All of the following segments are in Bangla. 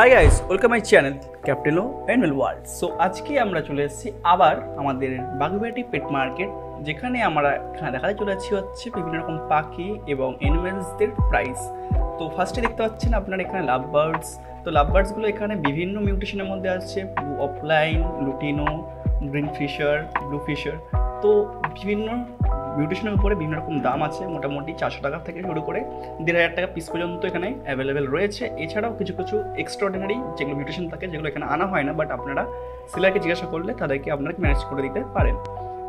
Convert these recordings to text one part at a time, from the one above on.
High guys, welcome my channel captain ও অ্যানিমাল ওয়ার্ল্ড। সো আজকে আমরা চলে এসেছি আবার আমাদের বাগুইআটি পেট মার্কেট, যেখানে আমরা এখানে দেখাতে চলে যাচ্ছি হচ্ছে বিভিন্ন রকম পাখি এবং অ্যানিমেলসদের প্রাইস। তো ফার্স্টে দেখতে পাচ্ছেন আপনার এখানে লাভ বার্ডস। তো লাভ বার্ডসগুলো এখানে বিভিন্ন মিউটেশনের মধ্যে আছে, opaline, lutino, green Fischer, blue Fischer. তো বিভিন্ন মিউটেশনের উপরে বিভিন্ন রকম দাম আছে, মোটামুটি 400 টাকা থেকে শুরু করে 1500 টাকা পিস পর্যন্ত এখানে অ্যাভেলেবেল রয়েছে। এছাড়াও কিছু কিছু এক্সট্রাঅর্ডিনারি যেগুলো মিউটেশন থাকে, যেগুলো এখানে আনা হয় না, বাট আপনারা সেলারকে জিজ্ঞাসা করলে তাদেরকে আপনারা ম্যানেজ করে দিতে পারেন।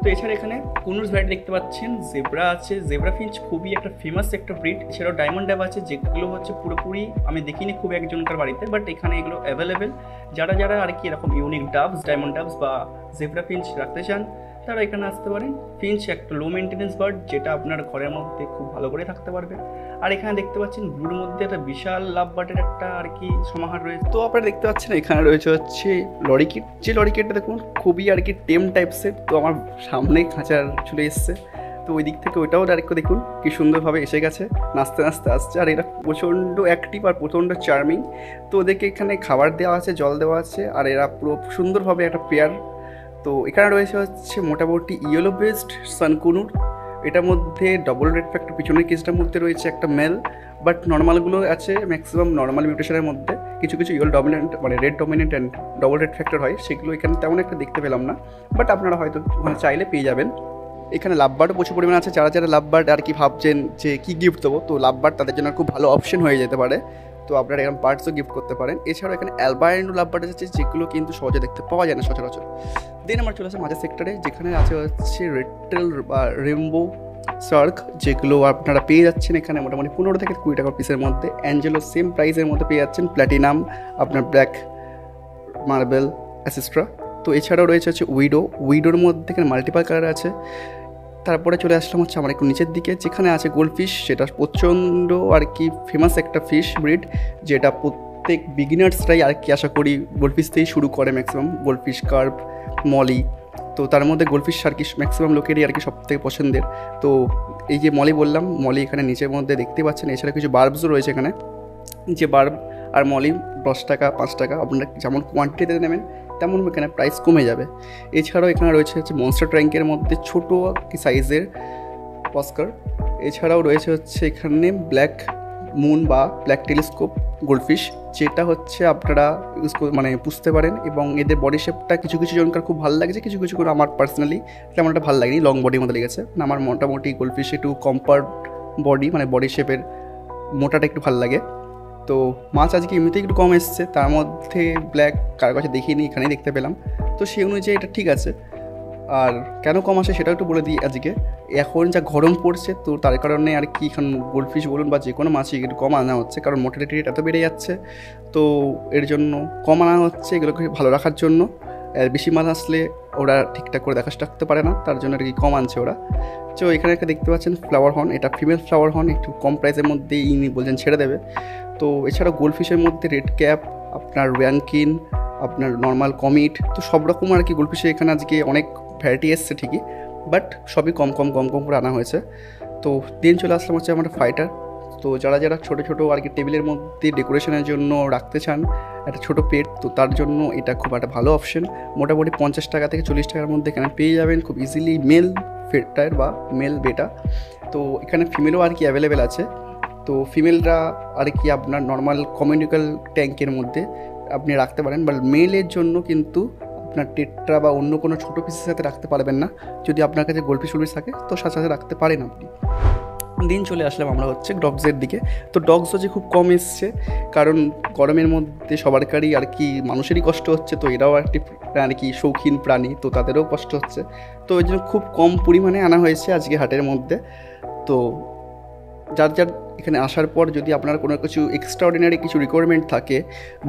তো এছাড়া এখানে কুনুস ভ্যারাইটি দেখতে পাচ্ছেন, জেব্রা আছে, জেব্রা ফিঞ্চ খুবই একটা ফেমাস একটা ব্রিড। এছাড়াও ডায়মন্ড ডাব আছে, যেগুলো হচ্ছে পুরোপুরি আমি দেখিনি খুব একজনকার বাড়িতে, বাট এখানে এগুলো অ্যাভেলেবেল। যারা যারা আর কি এরকম ইউনিক ডাবস, ডায়মন্ড ডাবস বা জেব্রা ফিঞ্চ রাখতে চান, তারা এখানে আসতে পারেন। ফিঞ্চ একটা লো মেনটেন্যান্স বার্ড, যেটা আপনার ঘরের মধ্যে খুব ভালো করে থাকতে পারবে। আর এখানে দেখতে পাচ্ছেন ব্লুর মধ্যে একটা বিশাল লাভ বার্ডের একটা আর কি সমাহার রয়েছে। তো আপনারা দেখতে পাচ্ছেন এখানে রয়েছে হচ্ছে লরিকিট। যে লরিকিটটা দেখুন খুবই আর কি টেম টাইপসের। তো আমার সামনেই খাঁচার চলে এসছে, তো ওই দিক থেকে ওইটাও ডাইরেক্ট দেখুন কি সুন্দরভাবে এসে গেছে, নাচতে নাচতে আসছে। আর এরা প্রচণ্ড অ্যাক্টিভ আর প্রচণ্ড চার্মিং। তো ওদেরকে এখানে খাবার দেওয়া আছে, জল দেওয়া আছে, আর এরা পুরো সুন্দরভাবে একটা পেয়ার। তো এখানে রয়েছে হচ্ছে মোটামুটি ইয়েলো বেসড সানকুনুর। এটার মধ্যে ডবল রেড ফ্যাক্টর, পিছনের কেসটার মধ্যে রয়েছে একটা মেল, বাট নর্মালগুলো আছে ম্যাক্সিমাম নর্মাল মিউটেশনের মধ্যে। কিছু কিছু ইয়েলো ডমিনেন্ট মানে red dominant and double red factor হয়, সেগুলো এখানে তেমন একটা দেখতে পেলাম না, বাট আপনারা হয়তো চাইলে পেয়ে যাবেন। এখানে লাভ বার্ডও প্রচুর পরিমাণে আছে। যারা যারা লাভ বার্ড আর কি ভাবছেন যে কী গিফট দেবো, তো লাভ বার্ড তাদের জন্য খুব ভালো অপশন হয়ে যেতে পারে। তো আপনারা এরকম বার্ডসও গিফট করতে পারেন। এছাড়াও এখানে অ্যালবাইনো লাভ বার্ড আছে, যেগুলো কিন্তু সহজে দেখতে পাওয়া যায় না সচরাচর। দেন আমার চলে আসে মাঝের সেক্টরে, যেখানে আছে হচ্ছে রেডটেল বা রেমবো শার্ক, যেগুলো আপনারা পেয়ে যাচ্ছেন এখানে মোটামুটি 15 থেকে 20 টাকা পিসের মধ্যে। অ্যাঞ্জেলো সেম প্রাইসের মধ্যে পেয়ে যাচ্ছেন, প্ল্যাটিনাম, আপনার ব্ল্যাক মার্বেল অ্যাসেস্ট্রা। তো এছাড়াও রয়েছে হচ্ছে উইডোর মধ্যে এখানে মাল্টিপাল কালার আছে। তারপরে চলে আসলাম হচ্ছে আমার একটু নিচের দিকে, যেখানে আছে গোল্ডফিশ। সেটা প্রচণ্ড আর কি ফেমাস একটা ফিশ ব্রিড, যেটা প্রত্যেক বিগিনার্সরাই আর কি আশা করি গোল্ডফিশ থেকেই শুরু করে ম্যাক্সিমাম। Goldfish, carp, Moli. তো তার মধ্যে গোল্ডফিশ আর কি ম্যাক্সিমাম লোকেরই আর কি সব থেকে পছন্দের। তো এই যে মলি বললাম, মলি এখানে নিচের মধ্যে দেখতে পাচ্ছেন। এছাড়া কিছু বার্বসও রয়েছে এখানে, যে বার্ব আর মলি 10 টাকা 5 টাকা, আপনারা যেমন কোয়ান্টিটিতে নেবেন তেমন এখানে প্রাইস কমে যাবে। এছাড়াও এখানে রয়েছে হচ্ছে মনস্টার ট্যাঙ্কের মধ্যে ছোটো কি সাইজের অস্কার। এছাড়াও রয়েছে হচ্ছে এখানে ব্ল্যাক মুন বা ব্ল্যাক টেলিস্কোপ গোল্ডফিশ, যেটা হচ্ছে আপনারা ইউজ মানে পুষতে পারেন। এবং এদের বডি শেপটা কিছু কিছু জনকার খুব ভালো লাগছে, কিছু কিছু করে আমার পার্সোনালি তেমন একটা ভালো লাগেনি, লং বডির মতো লেগেছে। আমার মোটামুটি গোল্ডফিশ একটু কম্পার্ট বডি, মানে বডি শেপের মোটাটা একটু ভালো লাগে। তো মাছ আজকে এমনিতেই একটু কম এসছে, তার মধ্যে ব্ল্যাক কার কাছে দেখিনি, এখানেই দেখতে পেলাম। তো সেই অনুযায়ী এটা ঠিক আছে। আর কেন কম আসে সেটাও একটু বলে দিই আজকে। এখন যা গরম পড়ছে, তো তার কারণে আর কি এখন গোল্ডফিশ বলুন বা যে কোনো মাছই একটু কম আনা হচ্ছে, কারণ মোর্টালিটি রেট এত বেড়ে যাচ্ছে। তো এর জন্য কম আনা হচ্ছে এগুলোকে ভালো রাখার জন্য। আর বেশি মাছ আসলে ওরা ঠিকঠাক করে রাখতে পারে না, তার জন্য আর কি কম আনছে ওরা। তো এখানে একটা দেখতে পাচ্ছেন ফ্লাওয়ার হর্ন, এটা ফিমেল ফ্লাওয়ার হর্ন, একটু কম প্রাইসের মধ্যেই ইনি বলছেন ছেড়ে দেবে। তো এছাড়া গোল্ডফিশের মধ্যে রেড ক্যাপ, আপনার র্যাঙ্কিন, আপনার নর্মাল কমিট, তো সব রকম আর কি গোল্ডফিশে এখানে আজকে অনেক ভ্যারাইটি এসছে ঠিকই, বাট সবই কম করে আনা হয়েছে। তো দিন চলে আসলাম হচ্ছে আমার ফাইটার। তো যারা যারা ছোটো ছোটো আর কি টেবিলের মধ্যে ডেকোরেশনের জন্য রাখতে চান একটা ছোটো পেট, তো তার জন্য এটা খুব একটা ভালো অপশন। মোটামুটি 50 টাকা থেকে 40 টাকার মধ্যে এখানে পেয়ে যাবেন খুব ইজিলি মেল ফেটার বা মেল বেটা। তো এখানে ফিমেলও আর কি অ্যাভেলেবেল আছে। তো ফিমেলরা আর কি আপনার নর্মাল কমিউনিক্যাল ট্যাঙ্কের মধ্যে আপনি রাখতে পারেন, বাট মেলের জন্য কিন্তু আপনার টেট্রা বা অন্য কোনো ছোটো পিসের সাথে রাখতে পারবেন না। যদি আপনার কাছে গোল্ডফিশ থাকে তো সাথে সাথে রাখতে পারেন আপনি। দিন চলে আসলাম আমরা হচ্ছে ডগসের দিকে। তো ডগসও যে খুব কম এসছে, কারণ গরমের মধ্যে সবারকারই আর কি মানুষেরই কষ্ট হচ্ছে, তো এরাও একটি আর কি শৌখিন প্রাণী, তো তাদেরও কষ্ট হচ্ছে। তো ওই জন্য খুব কম পরিমাণে আনা হয়েছে আজকে হাটের মধ্যে। তো যার যার এখানে আসার পর যদি আপনার কোনো কিছু এক্সট্রাঅর্ডিনারি কিছু রিকোয়ারমেন্ট থাকে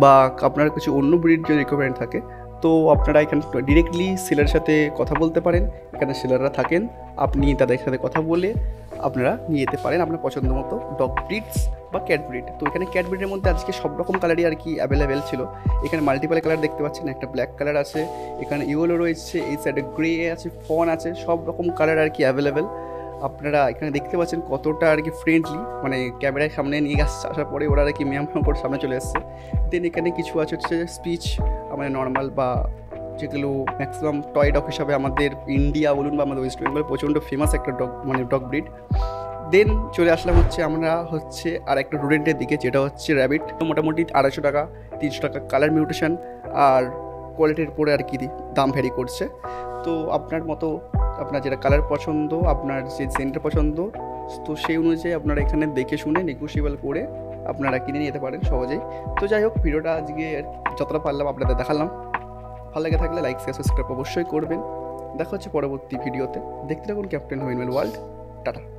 বা আপনার কিছু অন্য ব্রিড যদি রিকোয়ারমেন্ট থাকে, তো আপনারা এখানে ডিরেক্টলি সেলারের সাথে কথা বলতে পারেন। এখানে সেলাররা থাকেন, আপনি তাদের সাথে কথা বলে আপনারা নিয়ে যেতে পারেন আপনার পছন্দ মতো ডগ ব্রিডস বা ক্যাট ব্রিড। তো এখানে ক্যাট ব্রিডের মধ্যে আজকে সব রকম কালারই আর কি অ্যাভেলেবেল ছিল। এখানে মাল্টিপাল কালার দেখতে পাচ্ছেন, একটা ব্ল্যাক কালার আছে, এখানে ইয়েলো রয়েছে, এই সাইডে গ্রে আছে, ফন আছে, সব রকম কালার আর কি অ্যাভেলেবেল। আপনারা এখানে দেখতে পাচ্ছেন কতটা আর কি ফ্রেন্ডলি, মানে ক্যামেরার সামনে নিয়ে আসার পরে ওরা আর কি ম্যাম করে সামনে চলে এসছে। দেন এখানে কিছু আছে হচ্ছে স্পিচ, আমাদের নর্মাল বা যেগুলো ম্যাক্সিমাম টয় ডগ হিসাবে আমাদের ইন্ডিয়া বলুন বা আমাদের ওয়েস্ট বেঙ্গল প্রচণ্ড ফেমাস একটা ডগ, মানে ডগ ব্রিড। দেন চলে আসলাম হচ্ছে আমরা হচ্ছে আর একটা রুডেন্টের দিকে, যেটা হচ্ছে র্যাবিট। মোটামুটি 250 টাকা 300 টাকা, কালার মিউটেশন আর কোয়ালিটির উপরে আর কি দাম ভ্যারি করছে। তো আপনার মতো আপনার যেটা কালার পছন্দ, আপনার যে সেন্টার পছন্দ, তো সেই অনুযায়ী আপনারা এখানে দেখে শুনে নেগোশিয়েবল করে আপনারা কিনে নিতে পারেন সহজেই। তো যাই হোক, ভিডিওটা আজকে যতটা পারলাম আপনাদের দেখালাম। ভালো লেগে থাকলে লাইক শেয়ার সাবস্ক্রাইব অবশ্যই করবেন। দেখা হচ্ছে পরবর্তী ভিডিওতে। দেখতে থাকুন ক্যাপ্টেন হুইনওয়েল ওয়ার্ল্ড। টাটা।